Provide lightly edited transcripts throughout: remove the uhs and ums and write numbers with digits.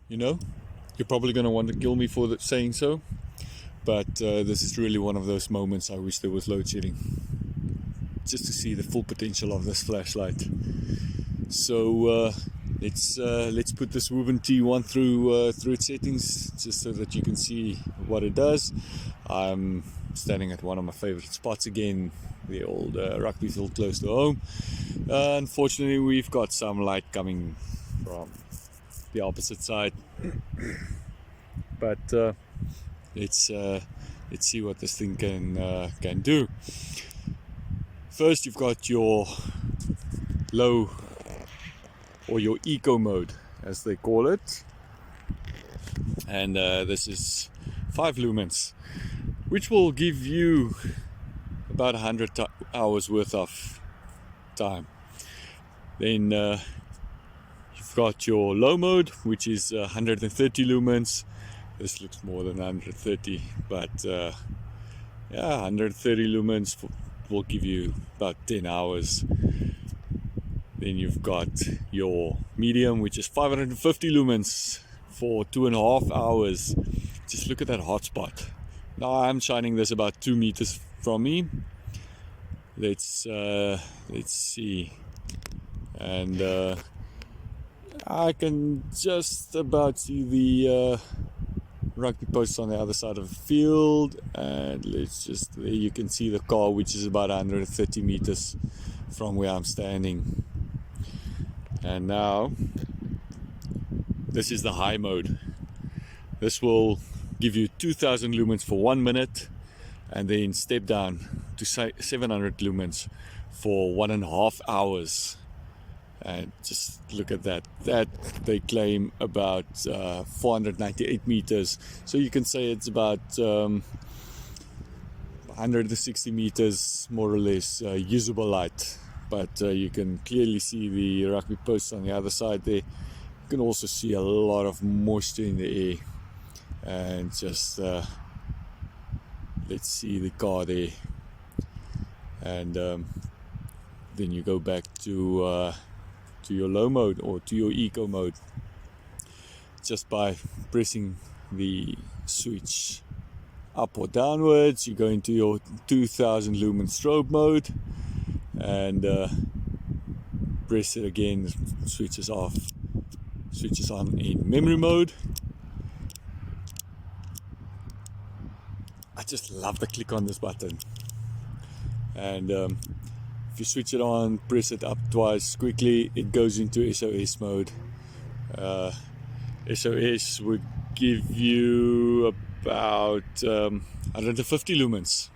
You know, you're probably going to want to kill me for saying so, but this is really one of those moments I wish there was load shedding, just to see the full potential of this flashlight. So let's put this Wuben T1 through its settings, just so that you can see what it does. I'm standing at one of my favorite spots again, the old rugby field close to home. Unfortunately, we've got some light coming from the opposite side, but let's see what this thing can do. First, you've got your low, or your eco mode as they call it, and this is 5 lumens, which will give you about 100 hours worth of time. Then you've got your low mode, which is 130 lumens. This looks more than 130, but yeah, 130 lumens will give you about 10 hours. Then you've got your medium, which is 550 lumens for 2.5 hours. Just look at that hotspot. Now I'm shining this about 2 meters from me. Let's see, and I can just about see the rugby posts on the other side of the field, and there you can see the car, which is about 130 meters from where I'm standing. And now this is the high mode. This will give you 2000 lumens for 1 minute, and then step down to 700 lumens for 1.5 hours. And just look at that. That they claim about 498 meters. So you can say it's about 160 meters, more or less, usable light. But you can clearly see the rugby posts on the other side there. You can also see a lot of moisture in the air. And just let's see the car there. And then you go back to your low mode, or to your eco mode, just by pressing the switch up or downwards. You go into your 2000 lumen strobe mode, and press it again, switches off, switches on in memory mode. I just love the click on this button. And if you switch it on, press it up twice quickly, it goes into SOS mode. SOS would give you about 150 lumens.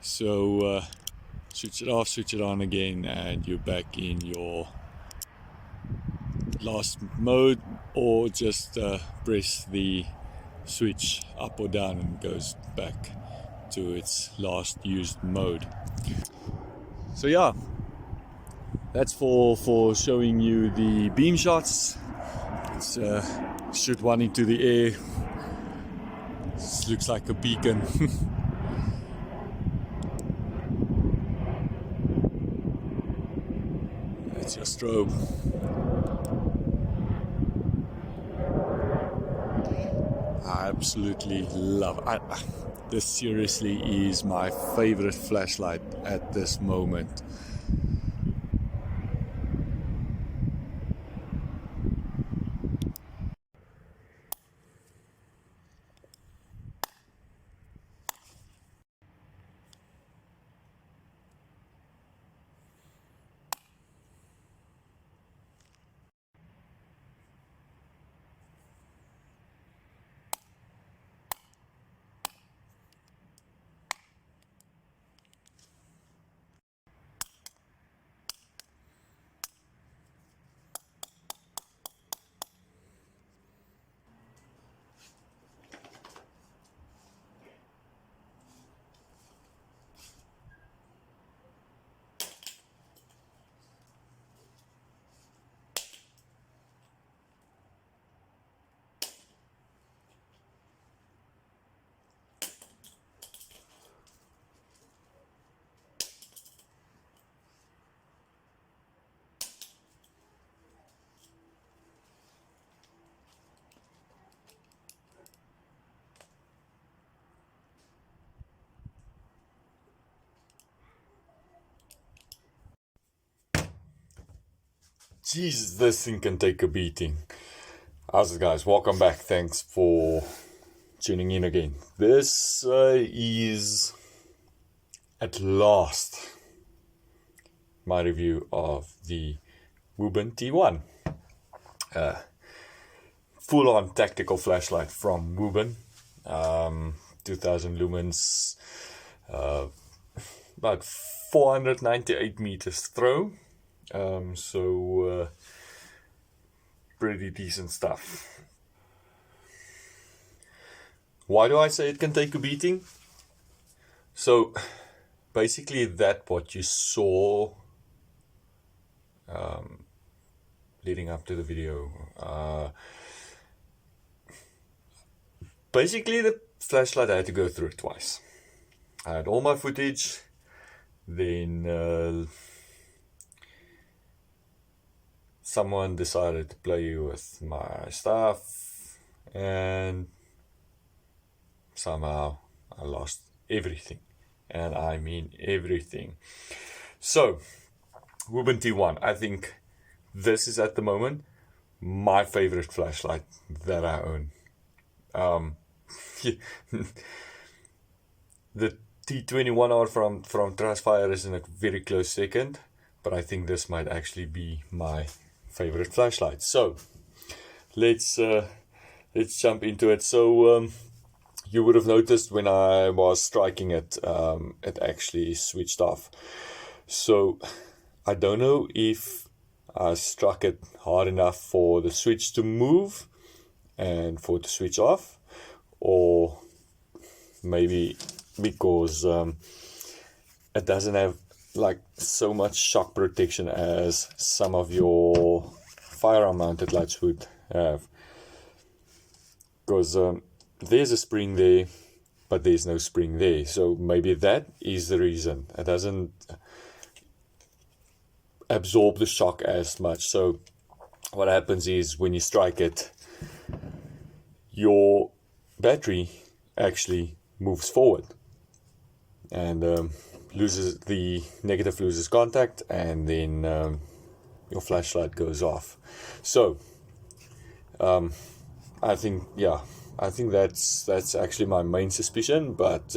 So switch it off, switch it on again, and you're back in your last mode, or just press the switch up or down and it goes back to its last used mode. So yeah, that's for showing you the beam shots. Let's shoot one into the air. This looks like a beacon. That's your strobe. I absolutely love it. This seriously is my favorite flashlight at this moment. Jesus, this thing can take a beating. How's it, guys? Welcome back. Thanks for tuning in again. This is at last my review of the Wuben T1. Full-on tactical flashlight from Wuben. 2000 lumens, about 498 meters throw. So pretty decent stuff. Why do I say it can take a beating? So basically that what you saw leading up to the video. Basically the flashlight, I had to go through it twice. I had all my footage, then someone decided to play with my stuff, and somehow I lost everything, and I mean everything. So Wuben T1, I think this is at the moment my favorite flashlight that I own. The T21R from Trustfire is in a very close second, but I think this might actually be my favorite flashlight. So let's jump into it. So you would have noticed when I was striking it, it actually switched off. So I don't know if I struck it hard enough for the switch to move and for it to switch off, or maybe because it doesn't have like so much shock protection as some of your firearm mounted lights would have, because there's a spring there but there's no spring there, so maybe that is the reason it doesn't absorb the shock as much. So what happens is when you strike it, your battery actually moves forward and loses the negative, loses contact, and then your flashlight goes off. So I think that's actually my main suspicion. But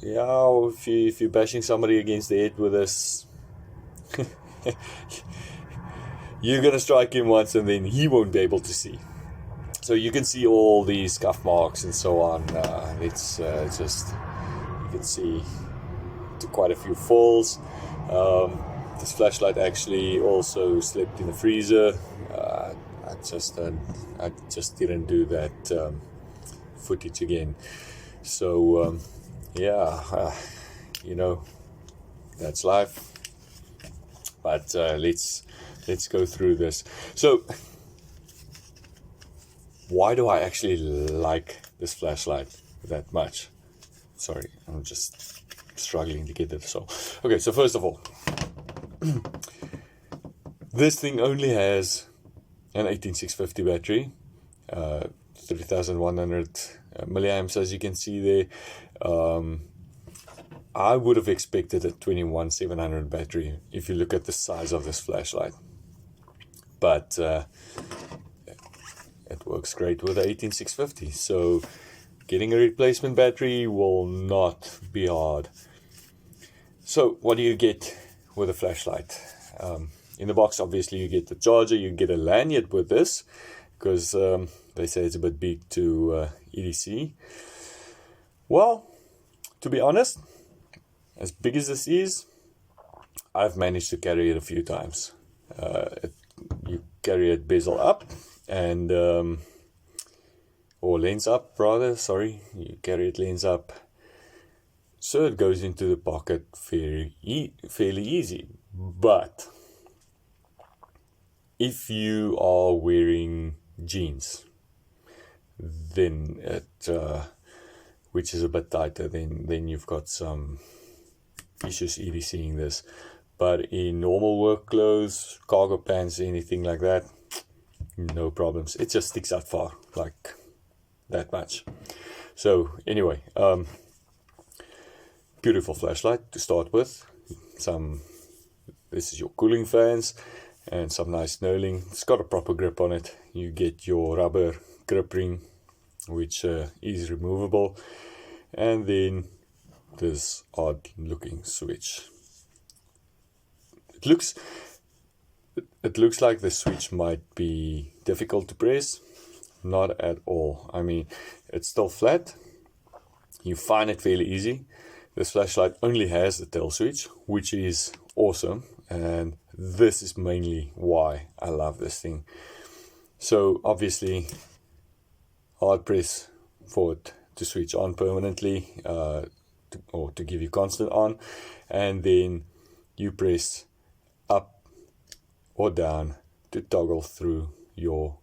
if you're bashing somebody against the head with this, you're gonna strike him once and then he won't be able to see. So you can see all these scuff marks and so on. It's just, you can see quite a few falls. This flashlight actually also slept in the freezer. I just didn't do that footage again. So that's life. But let's go through this. So why do I actually like this flashlight that much? Sorry, I'm just struggling to get it. So okay, so first of all, this thing only has an 18650 battery, 3100 milliamps, as you can see there. I would have expected a 21700 battery if you look at the size of this flashlight, but it works great with the 18650. So getting a replacement battery will not be hard. So what do you get with a flashlight? In the box, obviously you get the charger, you get a lanyard with this, because they say it's a bit big to EDC. Well, to be honest, as big as this is, I've managed to carry it a few times. You carry it bezel up, and or lens up rather, sorry, you carry it lens up, so it goes into the pocket fairly easy. But if you are wearing jeans, then it which is a bit tighter, then you've got some issues EDCing this. But in normal work clothes, cargo pants, anything like that, no problems. It just sticks out far, like that much. So anyway, beautiful flashlight to start with. Some this is your cooling fans and some nice knurling. It's got a proper grip on it. You get your rubber grip ring, which is removable, and then this odd looking switch. It looks like the switch might be difficult to press. Not at all. I mean, it's still flat. You find it fairly easy. This flashlight only has the tail switch, which is awesome, and this is mainly why I love this thing. So obviously hard press for it to switch on permanently, or to give you constant on, and then you press up or down to toggle through your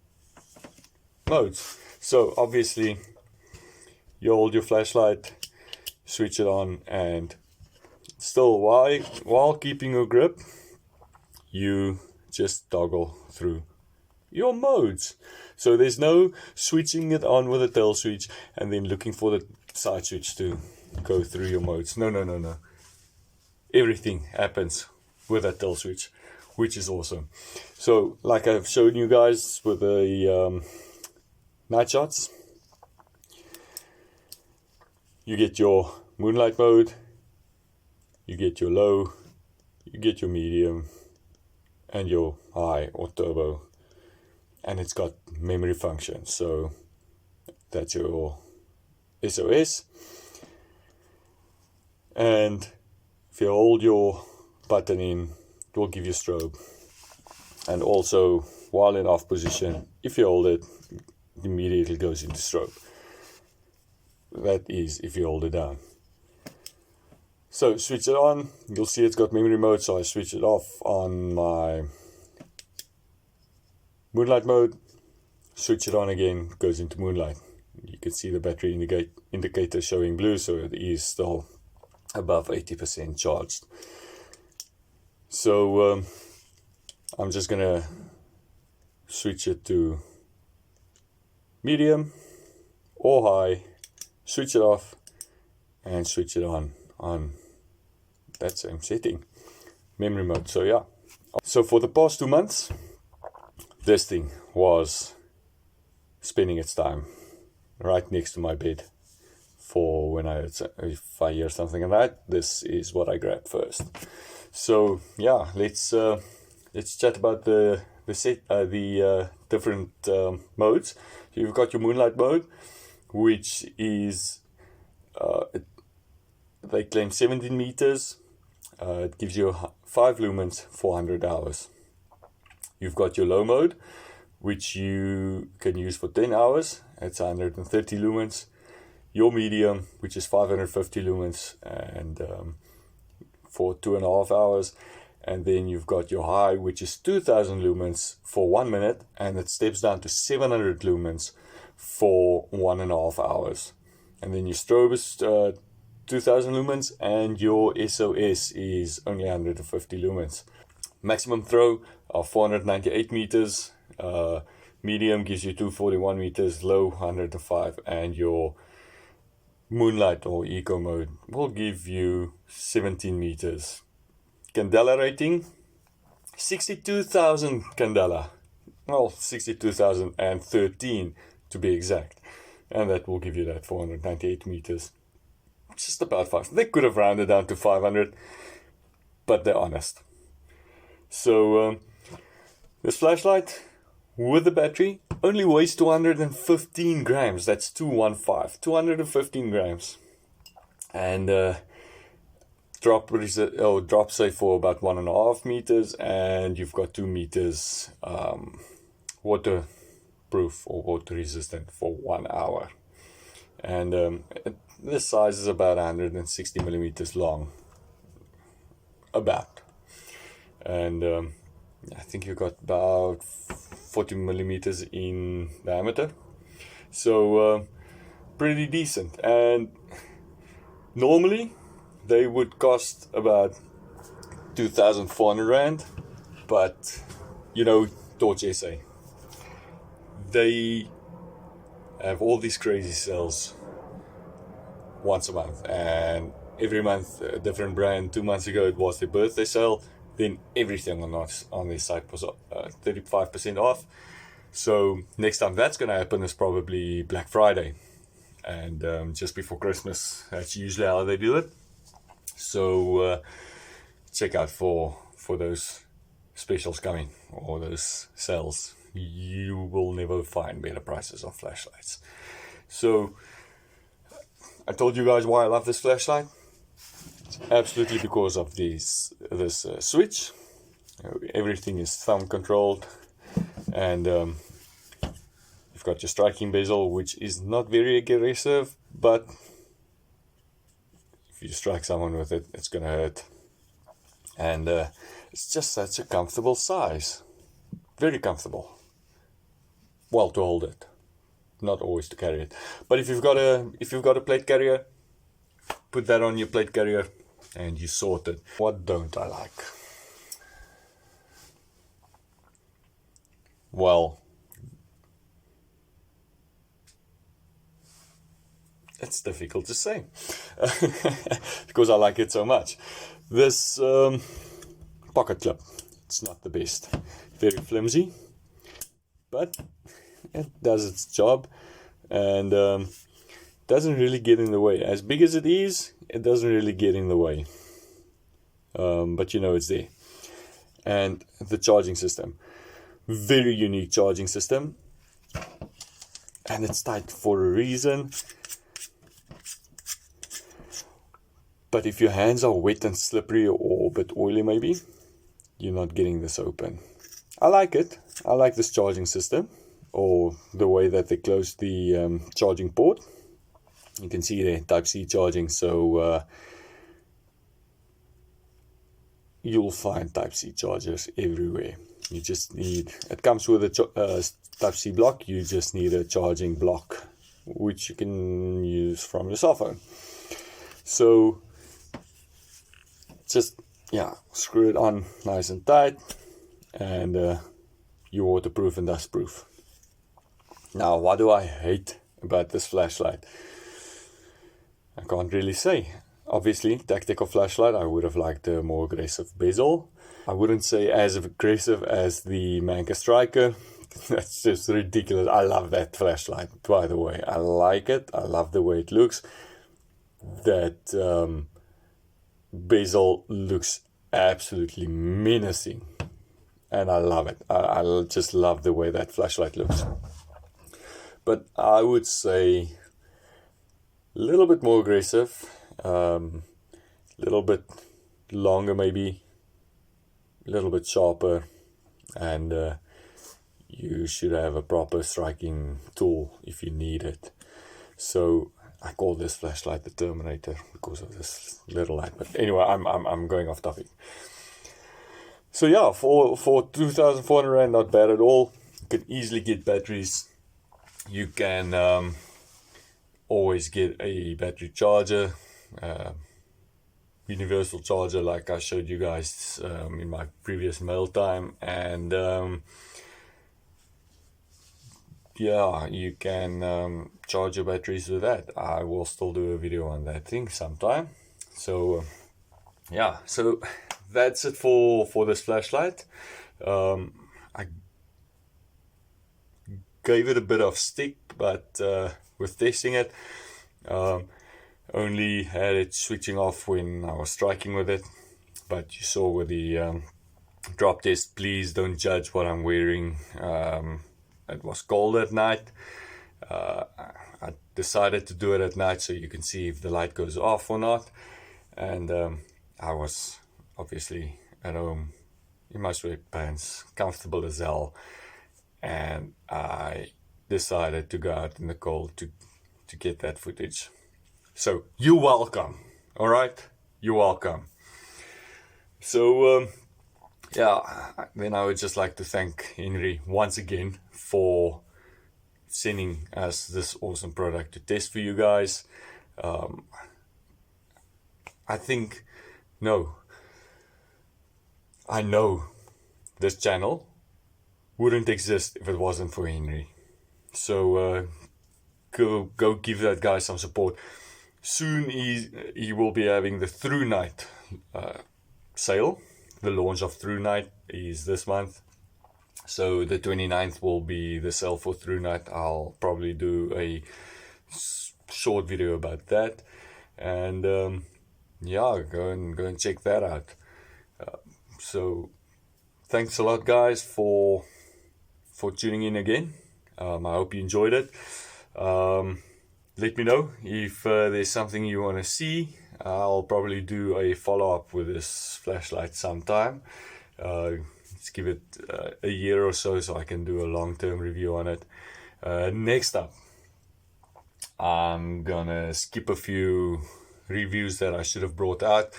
modes. So obviously you hold your flashlight, switch it on, and still while keeping your grip, you just toggle through your modes. So there's no switching it on with a tail switch and then looking for the side switch to go through your modes. No. Everything happens with that tail switch, which is awesome. So like I've shown you guys with the night shots, you get your moonlight mode, you get your low, you get your medium, and your high or turbo, and it's got memory function. So that's your SOS, and if you hold your button in, it will give you strobe, and also while in off position, if you hold it, it immediately goes into strobe. That is if you hold it down. So switch it on, you'll see it's got memory mode, so I switch it off on my moonlight mode, switch it on again, goes into moonlight. You can see the battery indicator showing blue, so it is still above 80% charged. So I'm just gonna switch it to medium or high, switch it off, and switch it on that same setting, memory mode. So yeah, so for the past 2 months this thing was spending its time right next to my bed. For when if I hear something like that, this is what I grab first. So yeah, let's chat about the different modes. So you've got your moonlight mode, which is they claim 17 meters. It gives you 5 lumens, 400 hours. You've got your low mode, which you can use for 10 hours. It's 130 lumens. Your medium, which is 550 lumens, and for 2.5 hours. And then you've got your high, which is 2000 lumens for 1 minute, and it steps down to 700 lumens for 1.5 hours. And then your strobe is 2000 lumens, and your SOS is only 150 lumens. Maximum throw of 498 meters. Medium gives you 241 meters, low 105, and your moonlight or eco mode will give you 17 meters. Candela rating 62,000 candela, well 62,013 to be exact, and that will give you that 498 meters, just about 5. They could have rounded down to 500, but they're honest. So this flashlight with the battery only weighs 215 grams. That's 215 grams, and drop safe for about 1.5 meters, and you've got 2 meters waterproof or water resistant for 1 hour, and this size is about 160 millimeters long, and I think you've got about 40 millimeters in diameter, so pretty decent. And normally they would cost about 2,400 rand, but you know, Torch SA, they have all these crazy sales once a month, and every month a different brand. 2 months ago it was their birthday sale. then everything on their site was 35% off. So next time that's going to happen is probably Black Friday, and just before Christmas. That's usually how they do it. So check out for those specials coming, or those sales. You will never find better prices on flashlights. So I told you guys why I love this flashlight. It's absolutely because of this switch. Everything is thumb controlled, and you've got your striking bezel, which is not very aggressive, but if you strike someone with it, it's gonna hurt. And it's just such a comfortable size, very comfortable. Well, to hold it, not always to carry it. But if you've got a plate carrier, put that on your plate carrier, and you sort it. What don't I like? Well, it's difficult to say because I like it so much. This pocket clip, it's not the best. Very flimsy, but it does its job, and doesn't really get in the way. As big as it is, it doesn't really get in the way. But you know it's there. And the charging system, very unique charging system, and it's tight for a reason. But if your hands are wet and slippery or a bit oily maybe, you're not getting this open. I like it. I like this charging system, or the way that they close the charging port. You can see there, Type-C charging, so you'll find Type-C chargers everywhere. You just need, it comes with a Type-C block. You just need a charging block, which you can use from your cell phone. So just, yeah, screw it on nice and tight, and you're waterproof and dust proof. Now, what do I hate about this flashlight? I can't really say. Obviously, tactical flashlight, I would have liked a more aggressive bezel. I wouldn't say as aggressive as the Manca Striker. That's just ridiculous. I love that flashlight, by the way. I like it. I love the way it looks. That bezel looks absolutely menacing, and I love it. I just love the way that flashlight looks. But I would say a little bit more aggressive, a little bit longer maybe, a little bit sharper, and you should have a proper striking tool if you need it. So I call this flashlight the Terminator because of this little light. But anyway, I'm going off topic. So yeah, for 2,400 Rand, not bad at all. You can easily get batteries. You can always get a battery charger, universal charger, like I showed you guys in my previous mail time, and yeah, you can charge your batteries with that. I will still do a video on that thing sometime. So yeah, so that's it for this flashlight. I gave it a bit of stick, but with testing it, only had it switching off when I was striking with it. But you saw with the drop test, please don't judge what I'm wearing. It was cold at night. I decided to do it at night so you can see if the light goes off or not. And I was obviously at home in my sweatpants, comfortable as hell. And I decided to go out in the cold to get that footage. So you're welcome. All right, you're welcome. So yeah, then I would just like to thank Henry once again for sending us this awesome product to test for you guys. I know this channel wouldn't exist if it wasn't for Henry. So go give that guy some support. Soon he will be having the through night sale the launch of Through Night is this month. So the 29th will be the sale for Through Night. I'll probably do a short video about that. And yeah, go and check that out. So thanks a lot, guys, for tuning in again. I hope you enjoyed it. Let me know if there's something you want to see. I'll probably do a follow-up with this flashlight sometime. Let's give it a year or so I can do a long-term review on it. Next up, I'm gonna skip a few reviews that I should have brought out.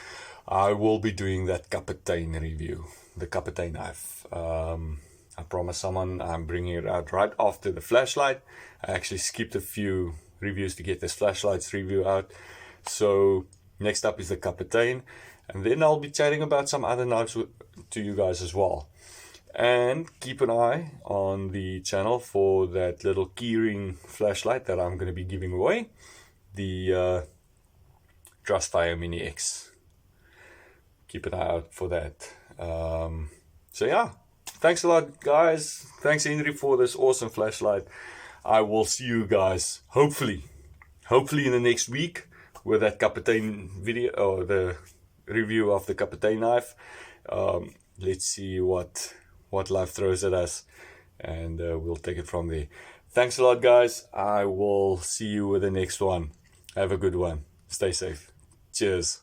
I will be doing that Kapitein review, the Kapitein knife. I promised someone I'm bringing it out right after the flashlight. I actually skipped a few reviews to get this flashlight's review out. So next up is the Kapitein, and then I'll be chatting about some other knives to you guys as well. And keep an eye on the channel for that little keyring flashlight that I'm going to be giving away, the Trustfire Mini X. Keep an eye out for that. So yeah, thanks a lot, guys. Thanks, Henry, for this awesome flashlight. I will see you guys hopefully in the next week with that Kapitein video, or the review of the Kapitein knife. Let's see what life throws at us, and we'll take it from there. Thanks a lot, guys. I will see you with the next one. Have a good one. Stay safe. Cheers.